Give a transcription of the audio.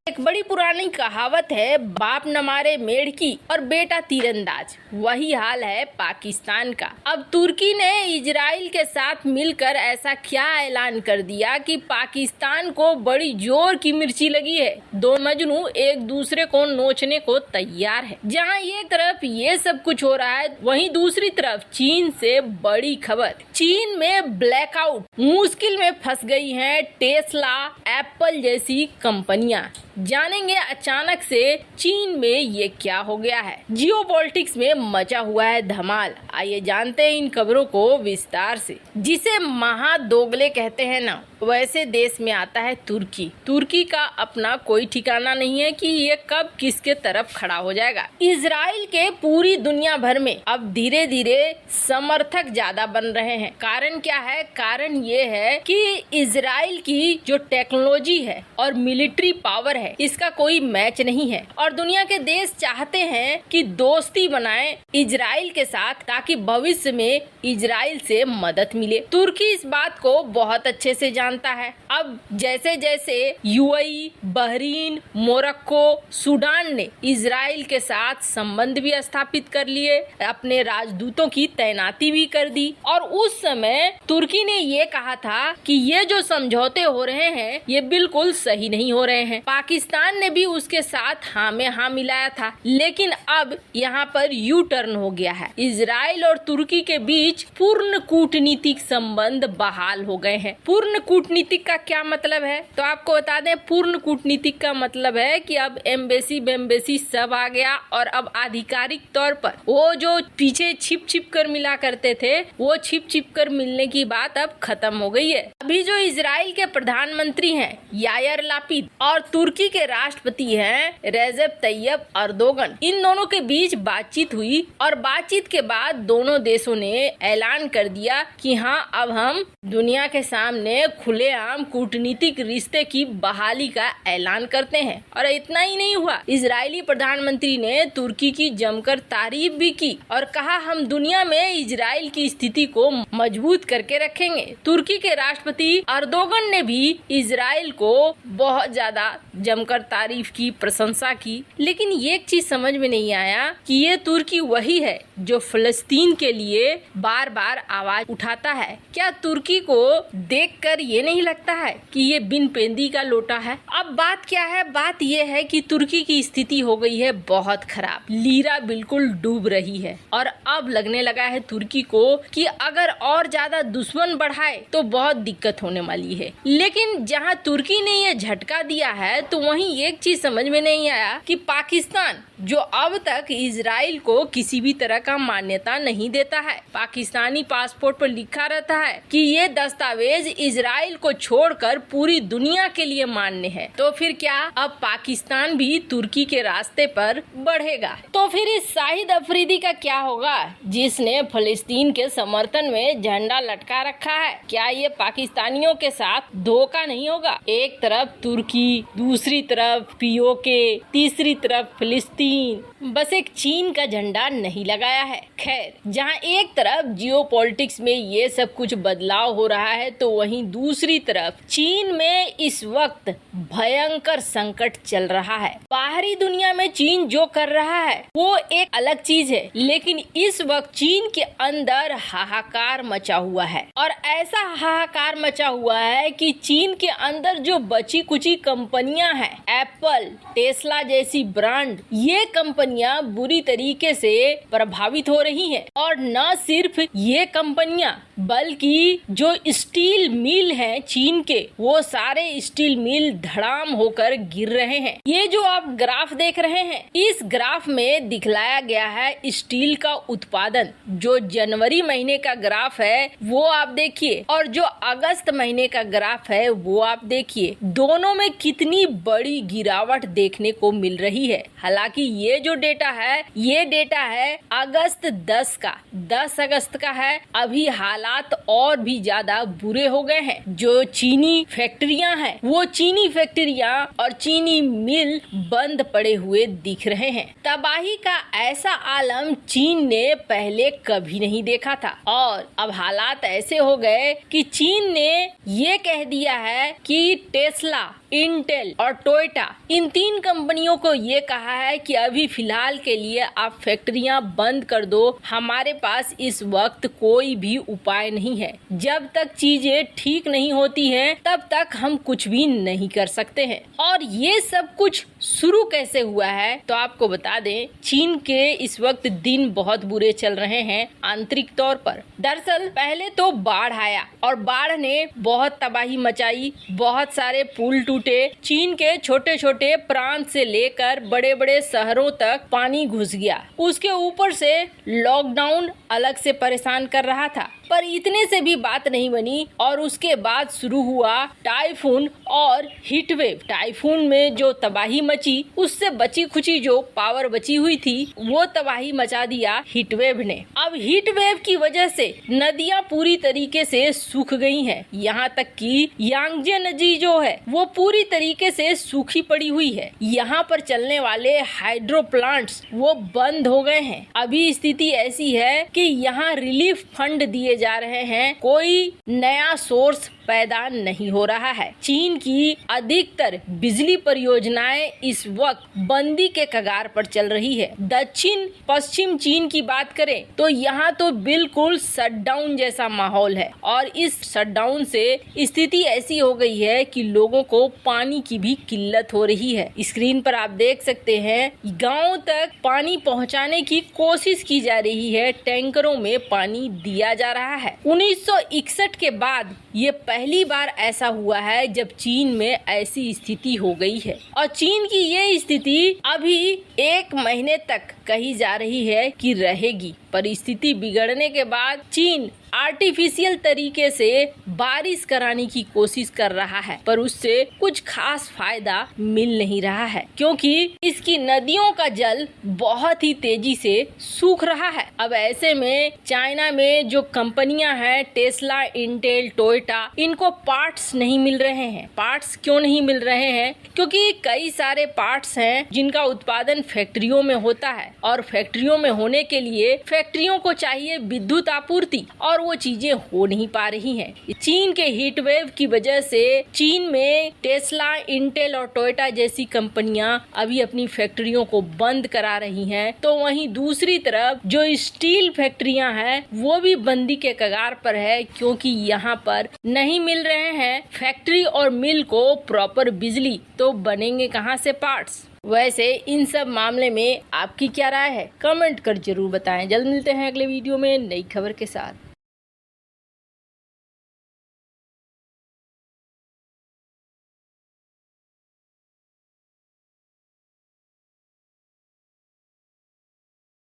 एक बड़ी पुरानी कहावत है, बाप न मारे मेढ़की और बेटा तीरंदाज। वही हाल है पाकिस्तान का। अब तुर्की ने इजराइल के साथ मिलकर ऐसा क्या ऐलान कर दिया कि पाकिस्तान को बड़ी जोर की मिर्ची लगी है। दो मजनू एक दूसरे को नोचने को तैयार है। जहां एक तरफ ये सब कुछ हो रहा है, वहीं दूसरी तरफ चीन से बड़ी खबर। चीन में ब्लैकआउट, मुश्किल में फंस गई हैं टेस्ला, एप्पल जैसी कंपनियां। जानेंगे अचानक से चीन में ये क्या हो गया है। जियोपॉलिटिक्स में मचा हुआ है धमाल। आइए जानते हैं इन खबरों को विस्तार से। जिसे महादोगले कहते हैं ना, वैसे देश में आता है तुर्की। तुर्की का अपना कोई ठिकाना नहीं है कि ये कब किसके तरफ खड़ा हो जाएगा। इजराइल के पूरी दुनिया भर में अब धीरे धीरे समर्थक ज्यादा बन रहे हैं। कारण क्या है? कारण ये है कि इजराइल की जो टेक्नोलॉजी है और मिलिट्री पावर है, इसका कोई मैच नहीं है। और दुनिया के देश चाहते हैं कि दोस्ती बनाएं इजराइल के साथ, ताकि भविष्य में इजराइल से मदद मिले। तुर्की इस बात को बहुत अच्छे से जानता है। अब जैसे जैसे यूएई, बहरीन, मोरक्को, सूडान ने इजराइल के साथ संबंध भी स्थापित कर लिए, अपने राजदूतों की तैनाती भी कर दी। और उस समय तुर्की ने ये कहा था कि ये जो समझौते हो रहे हैं ये बिल्कुल सही नहीं हो रहे हैं। पाकिस्तान ने भी उसके साथ हाँ में हाँ मिलाया था। लेकिन अब यहाँ पर यू टर्न हो गया है। इजराइल और तुर्की के बीच पूर्ण कूटनीतिक संबंध बहाल हो गए हैं। पूर्ण कूटनीतिक का क्या मतलब है? तो आपको बता दें, पूर्ण कूटनीतिक का मतलब है कि अब एम्बेसी बेम्बेसी सब आ गया और अब आधिकारिक तौर पर वो जो पीछे छिप छिप कर मिला करते थे, वो छिप छिप कर मिलने की बात अब खत्म हो गई है। अभी जो इजराइल के प्रधानमंत्री हैं यायर लापिद और तुर्की के राष्ट्रपति हैं रेजेप तैयब अर्दोगन, इन दोनों के बीच बातचीत हुई और बातचीत के बाद दोनों देशों ने ऐलान कर दिया कि हाँ, अब हम दुनिया के सामने खुलेआम कूटनीतिक रिश्ते की बहाली का ऐलान करते हैं। और इतना ही नहीं हुआ, इजरायली प्रधानमंत्री ने तुर्की की जमकर तारीफ भी की और कहा हम दुनिया में इजराइल की स्थिति को मजबूत करके रखेंगे। तुर्की के राष्ट्रपति अर्दोगन ने भी इजराइल को बहुत ज्यादा जमकर तारीफ की, प्रशंसा की। लेकिन ये एक चीज समझ में नहीं आया कि ये तुर्की वही है जो फलस्तीन के लिए बार बार आवाज उठाता है। क्या तुर्की को देखकर ये नहीं लगता है कि ये बिन पेंदी का लोटा है? अब बात क्या है? बात ये है कि तुर्की की स्थिति हो गई है बहुत खराब। लीरा बिल्कुल डूब रही है और अब लगने लगा है तुर्की को कि अगर और ज्यादा दुश्मन बढ़ाए तो बहुत दिक्कत होने वाली है। लेकिन जहां तुर्की ने ये झटका दिया है, तो वहीं एक चीज समझ में नहीं आया कि पाकिस्तान जो अब तक इजराइल को किसी भी तरह का मान्यता नहीं देता है, पाकिस्तानी पासपोर्ट पर लिखा रहता है कि ये दस्तावेज इजराइल को छोड़कर पूरी दुनिया के लिए मान्य है, तो फिर क्या अब पाकिस्तान भी तुर्की के रास्ते पर बढ़ेगा? तो फिर इस शाहिद अफरीदी का क्या होगा जिसने फलस्तीन के समर्थन में झंडा लटका रखा है? क्या ये पाकिस्तानियों के साथ धोखा नहीं होगा? एक तरफ तुर्की, दूसरी तरफ पीओके, तीसरी तरफ फिलिस्तीन, बस एक चीन का झंडा नहीं लगाया है। खैर, जहां एक तरफ जियोपॉलिटिक्स में ये सब कुछ बदलाव हो रहा है, तो वहीं दूसरी तरफ चीन में इस वक्त भयंकर संकट चल रहा है। बाहरी दुनिया में चीन जो कर रहा है वो एक अलग चीज है, लेकिन इस वक्त चीन के अंदर हाहाकार मचा हुआ है। और ऐसा हाहाकार मचा हुआ है कि चीन के अंदर जो बची कुची कंपनियां हैं, एप्पल, टेस्ला जैसी ब्रांड, ये कंपनियां बुरी तरीके से प्रभावित हो रही हैं। और न सिर्फ ये कंपनियां, बल्कि जो स्टील मिल हैं चीन के, वो सारे स्टील मिल धड़ाम होकर गिर रहे हैं। ये जो आप ग्राफ देख रहे हैं, इस ग्राफ में दिखलाया गया है स्टील का उत्पादन। जो जनवरी महीने का ग्राफ है वो आप देखिए, और जो अगस्त महीने का ग्राफ है वो आप देखिए। दोनों में कितनी बड़ी गिरावट देखने को मिल रही है। हालांकि ये जो डेटा है, ये डेटा है अगस्त 10 का, 10 अगस्त का है। अभी हालात और भी ज्यादा बुरे हो गए हैं। जो चीनी फैक्ट्रियां हैं, वो चीनी फैक्ट्रियां और चीनी मिल बंद पड़े हुए दिख रहे हैं। तबाही का ऐसा आलम चीन ने पहले कभी नहीं देखा था और अब हालात ऐसे हो गए कि चीन ने ये कह दिया है कि टेस्ला, इंटेल और टोयोटा, इन 3 कंपनियों को ये कहा है कि अभी फिलहाल के लिए आप फैक्ट्रियां बंद कर दो, हमारे पास इस वक्त कोई भी उपाय नहीं है। जब तक चीजें ठीक नहीं होती हैं तब तक हम कुछ भी नहीं कर सकते हैं। और ये सब कुछ शुरू कैसे हुआ है तो आपको बता दें, चीन के इस वक्त दिन बहुत बुरे चल रहे हैं आंतरिक तौर पर। दरअसल पहले तो बाढ़ आया और बाढ़ ने बहुत तबाही मचाई, बहुत सारे पुल टूटे, चीन के छोटे छोटे प्रांत से लेकर बड़े बड़े शहरों तक पानी घुस गया। उसके ऊपर से लॉकडाउन अलग से परेशान कर रहा था, पर इतने से भी बात नहीं बनी और उसके बाद शुरू हुआ टाइफून और हीट वेव। टाइफून में जो तबाही मची, उससे बची खुची जो पावर बची हुई थी वो तबाही मचा दिया हीट वेव ने। अब हीट वेव की वजह से नदियां पूरी तरीके से सूख गई हैं, यहाँ तक कि यांगजे नदी जो है वो पूरी तरीके से सूखी पड़ी हुई है। यहाँ पर चलने वाले हाइड्रो प्लांट्स वो बंद हो गए हैं। अभी स्थिति ऐसी है कि यहाँ रिलीफ फंड दिए जा रहे हैं, कोई नया सोर्स पैदा नहीं हो रहा है। चीन की अधिकतर बिजली परियोजनाएं इस वक्त बंदी के कगार पर चल रही है। दक्षिण पश्चिम चीन की बात करें तो यहाँ तो बिल्कुल शटडाउन जैसा माहौल है और इस शटडाउन से स्थिति ऐसी हो गई है कि लोगों को पानी की भी किल्लत हो रही है। स्क्रीन पर आप देख सकते हैं, गाँव तक पानी पहुँचाने की कोशिश की जा रही है, टैंकरों में पानी दिया जा रहा है। 1961 के बाद ये पहली बार ऐसा हुआ है जब चीन में ऐसी स्थिति हो गई है और चीन की ये स्थिति अभी 1 महीने तक कही जा रही है कि रहेगी। पर स्थिति बिगड़ने के बाद चीन आर्टिफिशियल तरीके से बारिश कराने की कोशिश कर रहा है, पर उससे कुछ खास फायदा मिल नहीं रहा है क्योंकि इसकी नदियों का जल बहुत ही तेजी से सूख रहा है। अब ऐसे में चाइना में जो कंपनियां हैं, टेस्ला, इंटेल, टोयोटा, इनको पार्ट्स नहीं मिल रहे हैं। पार्ट्स क्यों नहीं मिल रहे हैं? क्योंकि कई सारे पार्ट्स हैं जिनका उत्पादन फैक्ट्रियों में होता है और फैक्ट्रियों में होने के लिए फैक्ट्रियों को चाहिए विद्युत आपूर्ति और वो चीजें हो नहीं पा रही हैं। चीन के हीट वेव की वजह से चीन में टेस्ला, इंटेल और टोयोटा जैसी कंपनियां अभी अपनी फैक्ट्रियों को बंद करा रही हैं, तो वहीं दूसरी तरफ जो स्टील फैक्ट्रियां हैं वो भी बंदी के कगार पर है क्योंकि यहाँ पर नहीं मिल रहे हैं फैक्ट्री और मिल को प्रॉपर बिजली, तो बनेंगे कहाँ से पार्ट्स। वैसे इन सब मामले में आपकी क्या राय है? कमेंट कर जरूर बताएं। जल्द मिलते हैं अगले वीडियो में नई खबर के साथ।